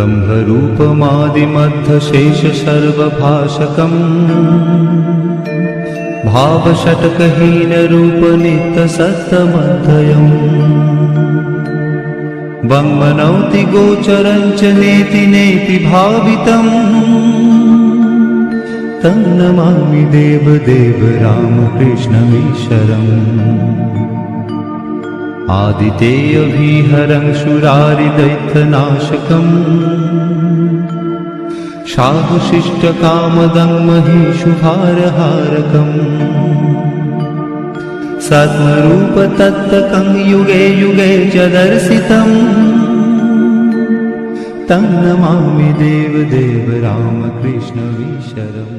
ब्रह्मरूपमादिमध्यशेष सर्वभाषकम् भावषट्कहीनरूपनित्यसत्तमध्ययम् वङ्मनौति गोचरं च नेति नेति भावितम् तं नमामि देवदेव रामकृष्णमीश्वरम् आदितेयविहरं सुरारिदैत्यनाशकम् साधुशिष्टकामदं महिषुभारहारकम् सत्मरूपतत्त्वकं युगे युगे च दर्शितम् तं नमामि देवदेव रामकृष्णमीश्वरम्।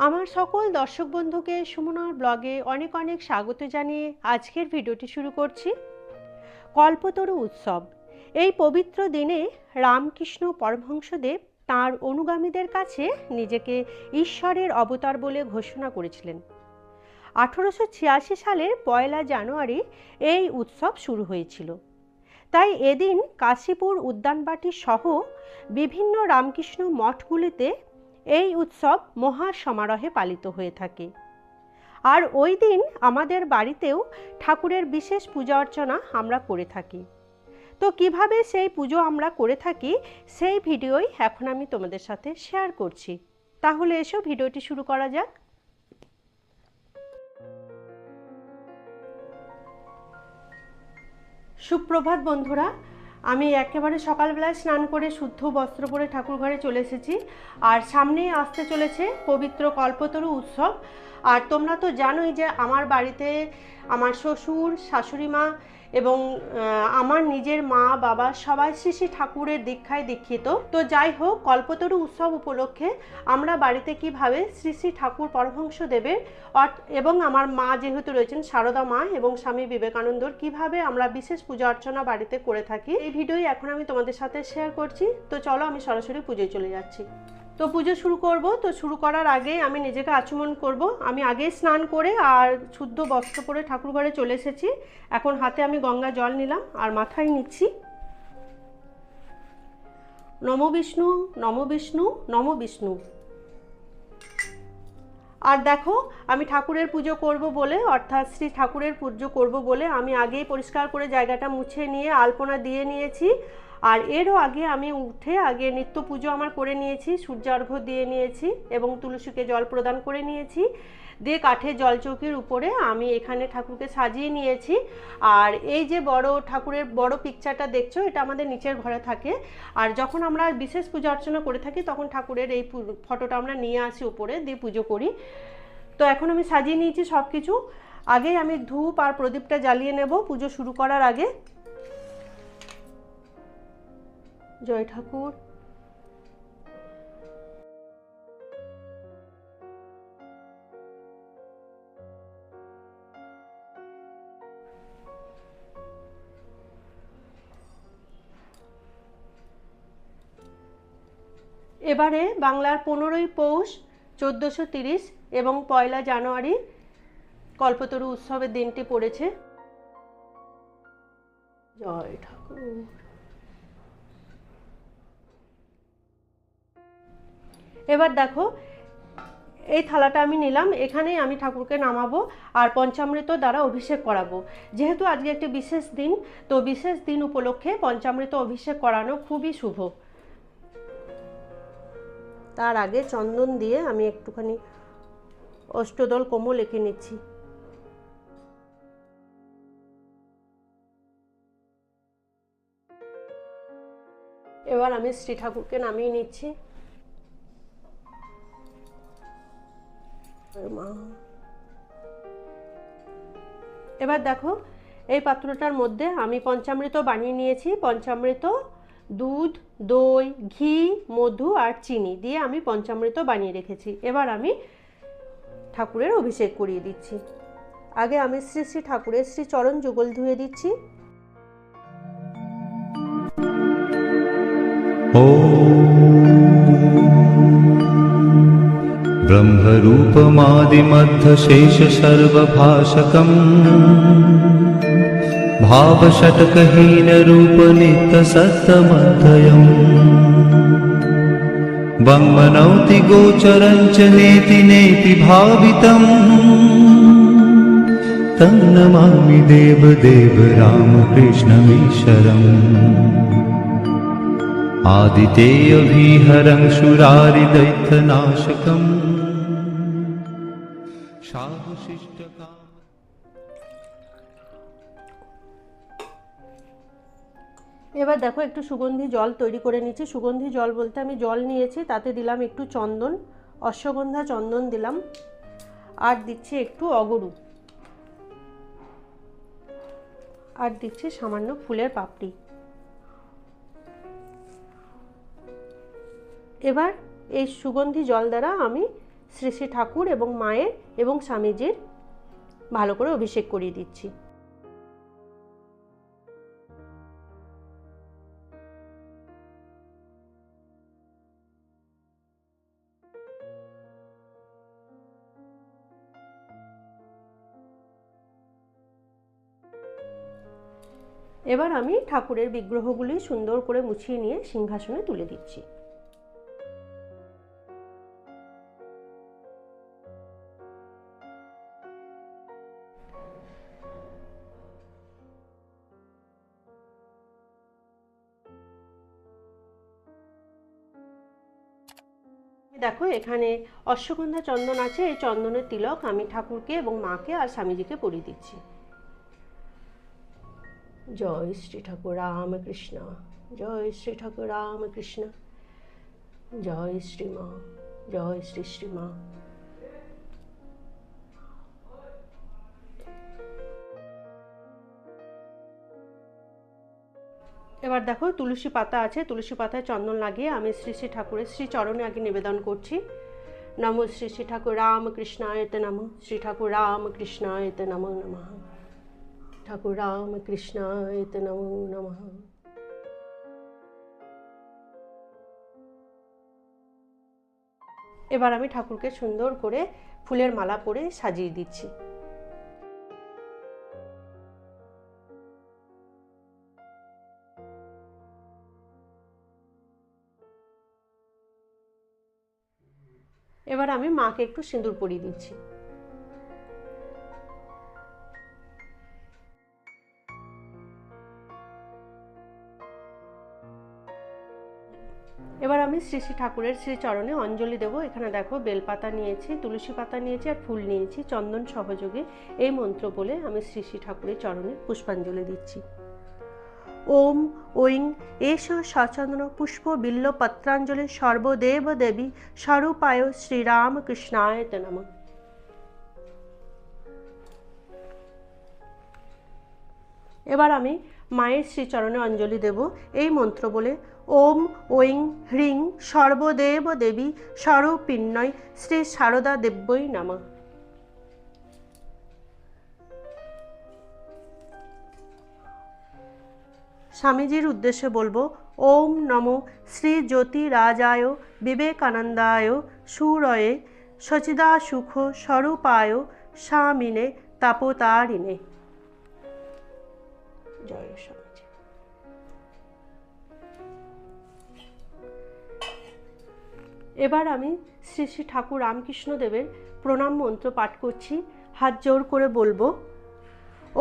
আমার সকল দর্শক বন্ধুকে সুমনার ব্লগে অনেক অনেক স্বাগত জানিয়ে আজকের ভিডিওটি শুরু করছি। কল্পতরু উৎসব। এই পবিত্র দিনে রামকৃষ্ণ পরমহংসদেব তাঁর অনুগামীদের কাছে নিজেকে ঈশ্বরের অবতার বলে ঘোষণা করেছিলেন। 1886 সালের 1 জানুয়ারি এই উৎসব শুরু হয়েছিল। তাই এদিন কাশীপুর উদ্যানবাটি সহ বিভিন্ন রামকৃষ্ণ মঠগুলিতে এই উৎসব মহা সমারোহে পালিত হয়ে থাকে। আর ওই দিন আমাদের বাড়িতেও ঠাকুরের বিশেষ পূজা অর্চনা আমরা করে থাকি। তো কিভাবে সেই পুজো আমরা করে থাকি সেই ভিডিওই এখন আমি তোমাদের সাথে শেয়ার করছি। তাহলে এসো ভিডিওটি শুরু করা যাক। সুপ্রভাত বন্ধুরা, আমি একেবারে সকালবেলায় স্নান করে শুদ্ধ বস্ত্র পরে ঠাকুর ঘরে চলে এসেছি। আর সামনেই আসতে চলেছে পবিত্র কল্পতরু উৎসব। আর তোমরা তো জানোই যে আমার বাড়িতে আমার শ্বশুর, শাশুড়ি মা এবং আমার নিজের মা বাবা সবাই শ্রী শ্রী ঠাকুরের দীক্ষায় দীক্ষিত। তো যাই হোক, কল্পতরু উৎসব উপলক্ষে আমরা বাড়িতে কিভাবে শ্রী শ্রী ঠাকুর পরমহংসদেবের এবং আমার মা যেহেতু রয়েছেন সারদা মা এবং স্বামী বিবেকানন্দর কিভাবে আমরা বিশেষ পূজা অর্চনা বাড়িতে করে থাকি এই ভিডিওই এখন আমি তোমাদের সাথে শেয়ার করছি। তো চলো আমি সরাসরি পুজোয় চলে যাচ্ছি। তো পুজো শুরু করব। তো শুরু করার আগে আমি নিজেকে আচমন করব। আমি আগে স্নান করে আর শুদ্ধ বস্ত্র পরে ঠাকুর ঘরে চলে এসেছি। এখন হাতে আমি গঙ্গা জল নিলাম আর মাথায় নিচ্ছি। নমো বিষ্ণু, নমো বিষ্ণু, নমো বিষ্ণু। আর দেখো, আমি ঠাকুরের পুজো করব বলে, অর্থাৎ শ্রী ঠাকুরের পুজো করব বলে আমি আগেই পরিষ্কার করে জায়গাটা মুছে নিয়ে আলপনা দিয়ে নিয়েছি। আর এরও আগে আমি উঠে আগে নিত্য পুজো আমার করে নিয়েছি, সূর্যার্ঘ্য দিয়ে নিয়েছি এবং তুলসীকে জল প্রদান করে নিয়েছি। দিয়ে কাঠের জলচৌকির উপরে আমি এখানে ঠাকুরকে সাজিয়ে নিয়েছি। আর এই যে বড় ঠাকুরের বড় পিকচারটা দেখছো, এটা আমাদের নিচের ঘরে থাকে। আর যখন আমরা বিশেষ পূজা অর্চনা করে থাকি তখন ঠাকুরের এই ফটোটা আমরা নিয়ে আসি উপরে, দিয়ে পুজো করি। তো এখন আমি সাজিয়ে নিয়েছি সব কিছু। আগেই আমি ধূপ আর প্রদীপটা জ্বালিয়ে নেব পুজো শুরু করার আগে। জয় ঠাকুর। এবারে বাংলার 15ই পৌষ 1430 এবং 1 জানুয়ারি কল্পতরু উৎসবের দিনটি পড়েছে। জয় ঠাকুর। এবার দেখো, এই থালাটা আমি নিলাম, এখানেই আমি ঠাকুরকে নামাবো আর পঞ্চামৃত দ্বারা অভিষেক করাবো। যেহেতু আজকে একটি বিশেষ দিন, তো বিশেষ দিন উপলক্ষে পঞ্চামৃত অভিষেক করানো খুবই শুভ। তার আগে চন্দন দিয়ে আমি একটুখানি অষ্টদল কোমল এঁকে নিচ্ছি। এবার আমি শ্রী ঠাকুরকে নামিয়ে নিচ্ছি। এবার দেখো, এই পাত্রটার মধ্যে আমি পঞ্চামৃত বানিয়ে নিয়েছি। পঞ্চামৃত দুধ, দই, ঘি, মধু আর চিনি দিয়ে আমি পঞ্চামৃত বানিয়ে রেখেছি। এবার আমি ঠাকুরের অভিষেক করিয়ে দিচ্ছি। আগে আমি শ্রী শ্রী ঠাকুরের শ্রী চরণ যুগল ধুয়ে দিচ্ছি। ब्रह्मरूपमादिमध्यशेष सर्वभाषकम् भावषट्कहीन रूप नित्य सत्तमध्ययम् वङ्मनौति गोचरं च नेति नेति भावितम् तं नमामि देवदेव रामकृष्णमीश्वरम् आदितेयभीहरं सुरारिदैत्यनाशकम् साधुशिष्टकाम। এবার দেখো একটু সুগন্ধি জল তৈরি করে নিচ্ছি। সুগন্ধি জল বলতে আমি জল নিয়েছি, তাতে দিলাম একটু চন্দন, অশ্বগন্ধা চন্দন দিলাম, আর দিচ্ছি একটু অগরু, আর দিচ্ছি সামান্য ফুলের পাপড়ি। এবার এই সুগন্ধি জল দ্বারা আমি শ্রী শ্রী ঠাকুর এবং মায়ের এবং স্বামীজির ভালো করে অভিষেক করিয়ে দিচ্ছি। এবার আমি ঠাকুরের বিগ্রহগুলি সুন্দর করে মুছিয়ে নিয়ে সিংহাসনে তুলে দিচ্ছি। দেখো এখানে অশ্বগন্ধা চন্দন আছে, এই চন্দনের তিলক আমি ঠাকুরকে এবং মাকে আর স্বামীজিকে পরিয়ে দিচ্ছি। জয় শ্রী ঠাকুর রামকৃষ্ণ, জয় শ্রী ঠাকুর রামকৃষ্ণ, জয় শ্রীমা, জয় শ্রী শ্রীমা। এবার দেখো তুলসী পাতা আছে, তুলসী পাতায় চন্দন লাগিয়ে আমি শ্রী শ্রী ঠাকুরের শ্রী চরণে আগে নিবেদন করছি। নমো শ্রী শ্রী ঠাকুর রামকৃষ্ণায়তে নমঃ, শ্রী ঠাকুর রামকৃষ্ণায়তে নমো নমঃ, ঠাকুর রামকৃষ্ণায়তে নমো নমঃ। এবার আমি ঠাকুরকে সুন্দর করে ফুলের মালা পরে সাজিয়ে দিচ্ছি। এবার আমি মাকে একটু সিঁদুর পরিয়ে দিচ্ছি। এবার আমি শ্রী শ্রী ঠাকুরের শ্রী চরণে অঞ্জলি দেব। এখানে দেখো বেলপাতা নিয়েছি, তুলসী পাতা নিয়েছি আর ফুল নিয়েছি। চন্দন সহযোগে এই মন্ত্র বলে আমি শ্রী শ্রী ঠাকুরের চরণে পুষ্পাঞ্জলি দিচ্ছি। ওম ঐং এষ সচন্দন পুষ্প বিল্ল পত্রাঞ্জলি সর্বদেব দেবী স্বরূপায় শ্রীরামকৃষ্ণায় নমঃ। এবার আমি মায়ের শ্রীচরণে অঞ্জলি দেব এই মন্ত্র বলে। ওম ঐং হ্রিং সর্বদেব দেবী স্বরূপিণ্যয় শ্রী শারদা দেব্যই নমঃ। স্বামীজির উদ্দেশ্যে বলবো, ওম নমো শ্রী জ্যোতি রাজায় বিবেকানন্দায় সুরয়ে সচিদা সুখ স্বরূপায় স্বামিনে তাপতারিণে। জয় স্বামীজি। এবার আমি শ্রী শ্রী ঠাকুর রামকৃষ্ণ দেবের প্রণাম মন্ত্র পাঠ করছি। হাত জোর করে বলবো,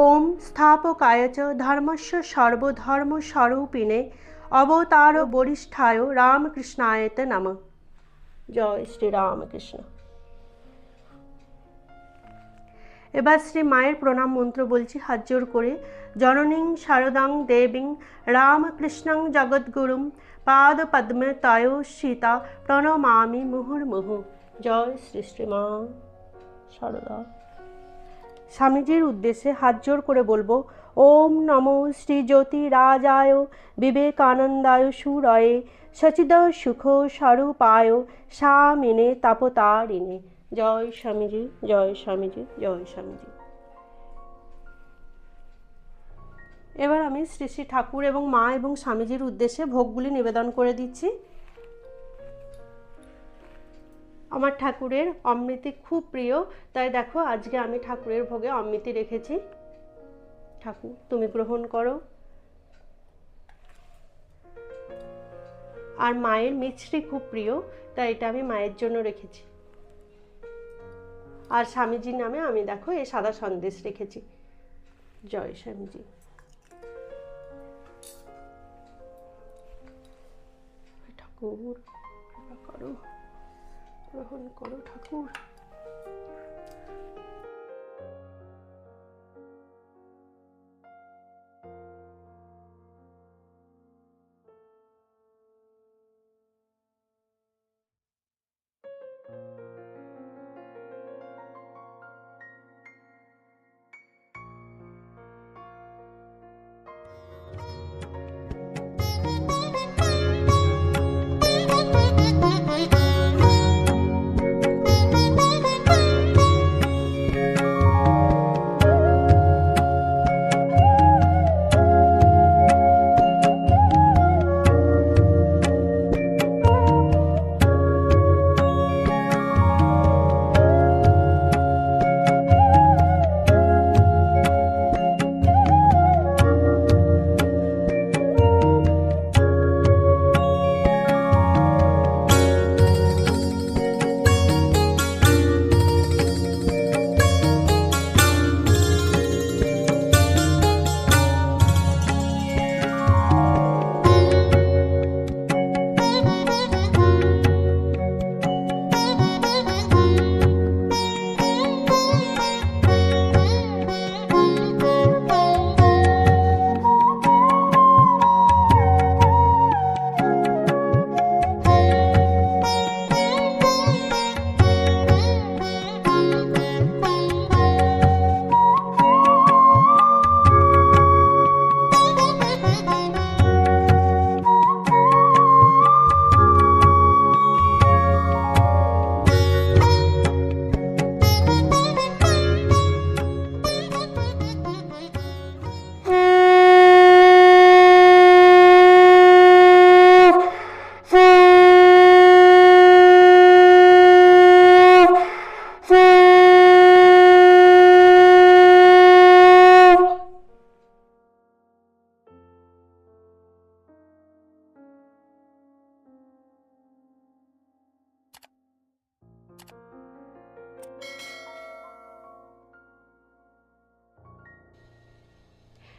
ওম স্থাপকায় চ ধর্মস্য সর্বধর্ম স্বরূপিণে অবতার বরিষ্ঠায় রামকৃষ্ণায়তে নমঃ। জয় শ্রী রামকৃষ্ণ। এবার শ্রী মায়ের প্রণাম মন্ত্র বলছি হাত জোর করে। জননীং শারদাং দেবীং রামকৃষ্ণং জগদ্গুরুম পাদ পদ্মে তয় সীতা প্রণমামি মুহুর্মুহু। জয় শ্রী শ্রীমা শারদা। স্বামীজির উদ্দেশ্যে হাত জোর করে বলবো, ওম নমো শ্রী জ্যোতি রাজায় বিবেকানন্দায় সুরয়ে সচিদ সুখ স্বরূপায় স্বামিনে তাপতারিণে। জয় স্বামীজি, জয় স্বামীজি, জয় স্বামীজি। এবার আমি শ্রী শ্রী ঠাকুর এবং মা এবং স্বামীজির উদ্দেশ্যে ভোগগুলি নিবেদন করে দিচ্ছি। আমার ঠাকুরের অমৃতি খুব প্রিয়, তাই দেখো আজকে আমি ঠাকুরের ভোগে অমৃতি রেখেছি। ঠাকুর তুমি গ্রহণ করো। আর মায়ের মিছরি খুব প্রিয়, তাই এটা আমি মায়ের জন্য রেখেছি। আর স্বামীজির নামে আমি দেখো এই সাদা সন্দেশ রেখেছি। জয় স্বামীজি। ঠাকুর কৃপা করো, গ্রহণ করো ঠাকুর।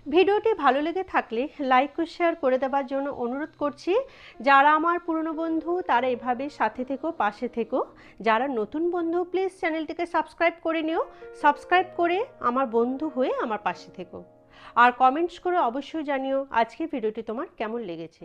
ভিডিওটি ভালো লেগে থাকলে লাইক ও শেয়ার করে দেওয়ার জন্য অনুরোধ করছি। যারা আমার পুরনো বন্ধু তারা এভাবে সাথে থেকো, পাশে থেকো। যারা নতুন বন্ধু প্লিজ চ্যানেলটিকে সাবস্ক্রাইব করে নিও। সাবস্ক্রাইব করে আমার বন্ধু হয়ে আমার পাশে থেকো। আর কমেন্টস করে অবশ্যই জানিও আজকের ভিডিওটি তোমার কেমন লেগেছে।